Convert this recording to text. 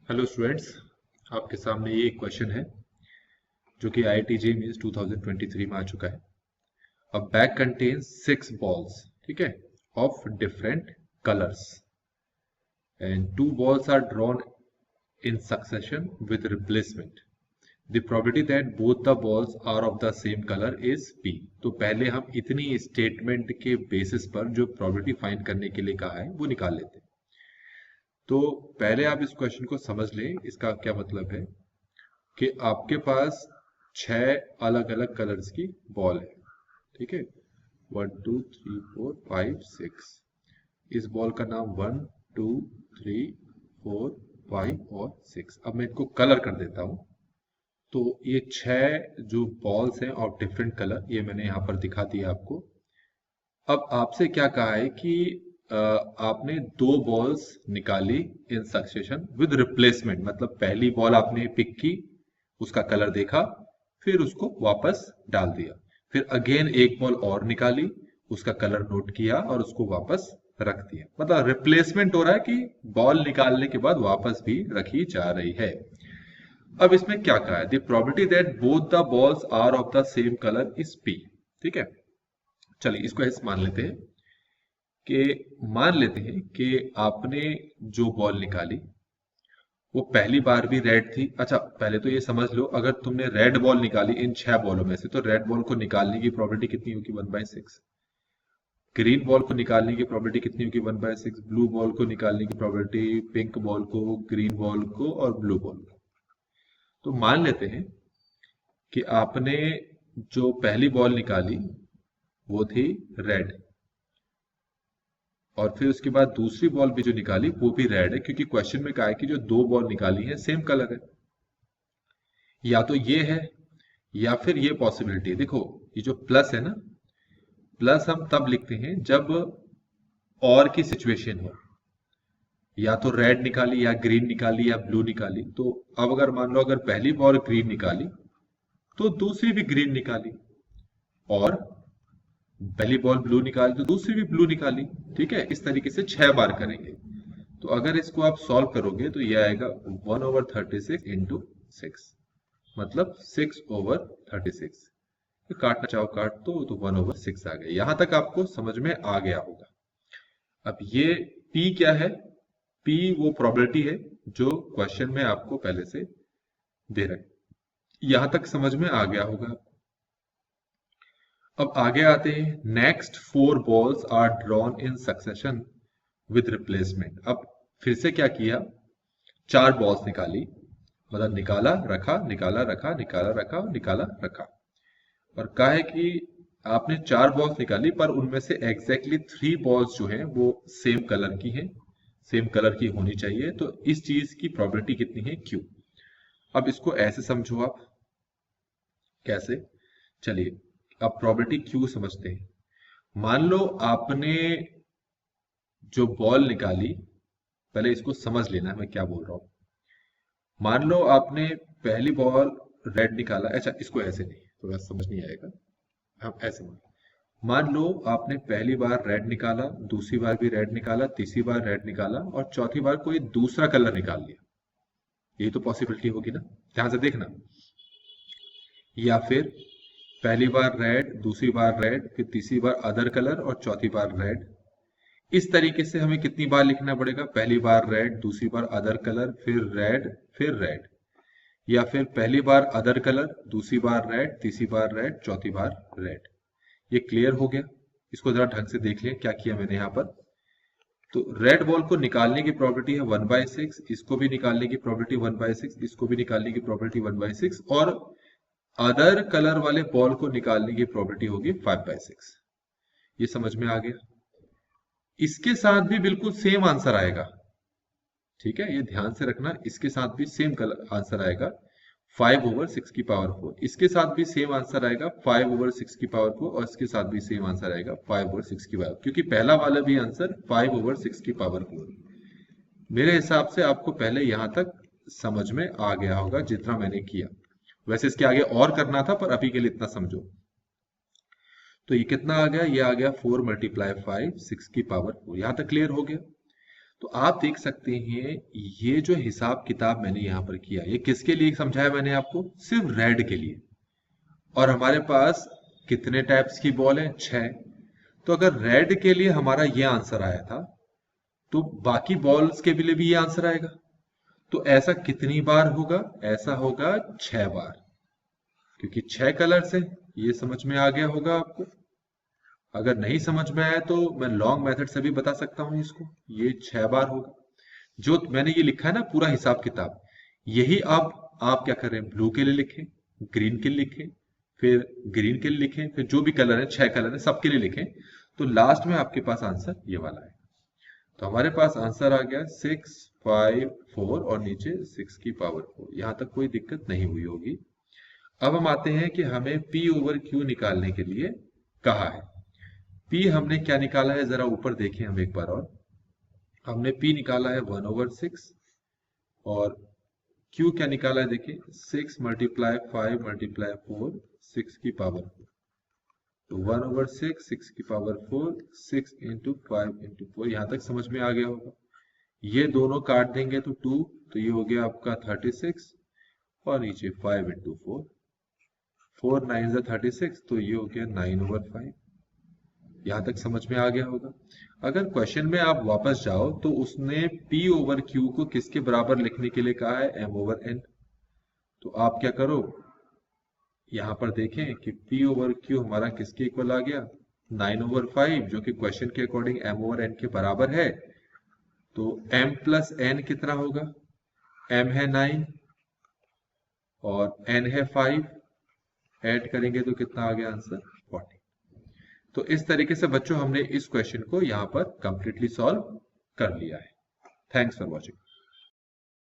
Hello students, आपके सामने ये एक क्वेश्चन है जो कि IIT JEE मेंस 2023 में आ चुका है। अ बैग कंटेन्स 6 balls, ठीक है, of different colours and 2 balls are drawn in succession with replacement. The probability that both the balls are of the same colour is P। तो पहले हम इतनी स्टेटमेंट के बेसिस पर जो प्रोबेबिलिटी फाइंड करने के लिए कहा है वो निकाल लेते हैं। तो पहले आप इस क्वेश्चन को समझ लें। इसका क्या मतलब है कि आपके पास 6 अलग अलग कलर्स की बॉल है, ठीक है, 1 2 3 4 5 6। इस बॉल का नाम 1 2 3 4 5 और 6। अब मैं इनको कलर कर देता हूं। तो ये 6 जो बॉल्स हैं ऑफ डिफरेंट कलर, ये मैंने यहां पर दिखा दिया आपको। अब आपसे क्या कहा है कि आपने 2 बॉल्स निकाली इन सक्सेशन विद रिप्लेसमेंट, मतलब पहली बॉल आपने पिक की, उसका कलर देखा, फिर उसको वापस डाल दिया, फिर अगेन एक बॉल और निकाली, उसका कलर नोट किया और उसको वापस रख दिया। मतलब रिप्लेसमेंट हो रहा है कि बॉल निकालने के बाद वापस भी रखी जा रही है। अब इसमें क्या कहा है, the probability that both the balls are of the same colour is P। ठीक है, चलिए इसको ऐसे मान लेते हैं कि आपने जो बॉल निकाली वो पहली बार भी रेड थी। अच्छा, पहले तो ये समझ लो, अगर तुमने रेड बॉल निकाली इन 6 बॉलों में से, तो रेड बॉल को निकालने की प्रोबेबिलिटी कितनी होगी, 1/6। ग्रीन बॉल को निकालने की प्रोबेबिलिटी कितनी होगी, 1/6। ब्लू बॉल को निकालने की प्रोबेबिलिटी, पिंक बॉल को, ग्रीन बॉल को और ब्लू बॉल को। तो मान लेते हैं कि आपने जो पहली बॉल निकाली वो थी रेड, और फिर उसके बाद दूसरी बॉल भी जो निकाली वो भी रेड है, क्योंकि क्वेश्चन में कहा है कि जो 2 बॉल निकाली है सेम कलर है। या तो ये है या फिर ये पॉसिबिलिटी है। देखो, ये जो प्लस है ना, प्लस हम तब लिखते हैं जब और की सिचुएशन हो, या तो रेड निकाली या ग्रीन निकाली या ब्लू निकाली। तो अब अगर मान लो अगर पहली बॉल ग्रीन निकाली तो दूसरी भी ग्रीन निकाली, और पहली बॉल ब्लू निकाली तो दूसरी भी ब्लू निकाली। ठीक है, इस तरीके से 6 बार करेंगे। तो अगर इसको आप सॉल्व करोगे तो यह आएगा 1/36 इंटू 6, मतलब 6/36। तो काटना चाहो काट दो, तो 1/6 आ गया। यहां तक आपको समझ में आ गया होगा। अब ये P क्या है, P वो प्रोबेबिलिटी है जो क्वेश्चन में आपको पहले से दे रहे हैं। यहां तक समझ में आ गया होगा। अब आगे आते हैं। Next 4 balls are drawn in succession with replacement. अब फिर से क्या किया, 4 बॉल्स निकाली, मतलब निकाला रखा, निकाला रखा, निकाला रखा, निकाला रखा। और कहा है कि आपने 4 बॉल्स निकाली, पर उनमें से एग्जैक्टली 3 बॉल्स जो हैं वो सेम कलर की हैं, सेम कलर की होनी चाहिए। तो इस चीज की प्रोबेबिलिटी कितनी है, Q। अब इसको ऐसे समझो आप, कैसे, चलिए अब प्रोबेबिलिटी Q समझते हैं। मान लो आपने जो बॉल निकाली, पहले इसको समझ लेना मैं क्या बोल रहा हूं। मान लो आपने पहली बॉल रेड निकाला। अच्छा, इसको ऐसे नहीं, थोड़ा समझ नहीं आएगा, हम ऐसे मान लो आपने पहली बार रेड निकाला, दूसरी बार भी रेड निकाला, तीसरी बार रेड निकाला और चौथी बार कोई दूसरा कलर निकाल लिया। यही तो पॉसिबिलिटी होगी ना, ध्यान से देखना। या फिर पहली बार रेड, दूसरी बार रेड, फिर तीसरी बार अदर कलर और चौथी बार रेड। इस तरीके से हमें कितनी बार लिखना पड़ेगा, पहली बार रेड, दूसरी बार अदर कलर, फिर रेड, फिर रेड। या फिर पहली बार अदर कलर, दूसरी बार रेड, तीसरी बार रेड, चौथी बार रेड। ये क्लियर हो गया। इसको जरा ढंग से देख लें क्या किया मैंने यहाँ पर। तो रेड बॉल को निकालने की प्रोबेबिलिटी है 1/6, इसको भी निकालने की प्रोबेबिलिटी 1/6, इसको भी निकालने की प्रोबेबिलिटी 1/6, और अदर कलर वाले बॉल को निकालने की प्रोबेबिलिटी होगी 5/6। ये समझ में आ गया। इसके साथ भी बिल्कुल सेम आंसर आएगा। ठीक है, ये ध्यान से रखना, इसके साथ भी सेम आंसर आएगा 5/6 की पावर 4। इसके साथ भी सेम आंसर आएगा 5/6 की पावर 4, और इसके साथ भी सेम आंसर आएगा 5/6 की पावर, क्योंकि पहला वाला भी आंसर 5/6 की पावर 4। मेरे हिसाब से आपको पहले यहां तक समझ में आ गया होगा जितना मैंने किया। वैसे इसके आगे और करना था, पर अभी के लिए इतना समझो। तो ये कितना आ गया, ये आ गया 4 × 5, 6 की पावर 4। यहां तक क्लियर हो गया। तो आप देख सकते हैं ये जो हिसाब किताब मैंने यहाँ पर किया, ये किसके लिए समझाया मैंने आपको? सिर्फ रेड के लिए। और हमारे पास कितने टाइप्स की बॉल है? 6। तो अगर रेड के लिए हमारा ये आंसर आया था, तो बाकी बॉल्स के लिए भी ये आंसर आएगा। तो ऐसा कितनी बार होगा? ऐसा होगा 6 बार, क्योंकि 6 कलर्स है। ये समझ में आ गया होगा आपको। अगर नहीं समझ में आया तो मैं लॉन्ग मेथड से भी बता सकता हूं इसको। ये 6 बार होगा। जो मैंने ये लिखा है ना पूरा हिसाब किताब, यही आप क्या कर रहे हैं? ब्लू के लिए लिखें, ग्रीन के लिए लिखें, फिर ग्रीन के लिए लिखें, फिर जो भी कलर है, 6 कलर है, सबके लिए लिखें। तो लास्ट में आपके पास आंसर ये वाला है। तो हमारे पास आंसर आ गया 6, 5, 4 और नीचे 6 की पावर 4। यहां तक कोई दिक्कत नहीं हुई होगी। अब हम आते हैं कि हमें P ओवर Q निकालने के लिए कहा है। P हमने क्या निकाला है, जरा ऊपर देखें हम एक बार और। हमने P निकाला है 1/6 और Q क्या निकाला है, देखिए 6 मल्टीप्लाई 5 मल्टीप्लाई 4, 6 की पावर 4। तो 1/6, 6 की पावर 4, 6 इंटू 5 इंटू 4। यहां तक समझ में आ गया होगा। ये दोनों काट देंगे तो 2, तो ये हो गया आपका 36 और नीचे 5 इंटू 4, 4 9 36, तो ये हो गया 9/5। यहां तक समझ में आ गया होगा। अगर क्वेश्चन में आप वापस जाओ तो उसने P ओवर Q को किसके बराबर लिखने के लिए कहा है? M over N। तो आप क्या करो, यहां पर देखें कि P ओवर Q हमारा किसके इक्वल आ गया? 9/5, जो कि क्वेश्चन के अकॉर्डिंग M ओवर N के बराबर है। तो M प्लस N कितना होगा? M है 9 और N है 5, ऐड करेंगे तो कितना आ गया आंसर? 40। तो इस तरीके से बच्चों हमने इस क्वेश्चन को यहां पर कंप्लीटली सॉल्व कर लिया है। Thanks for watching.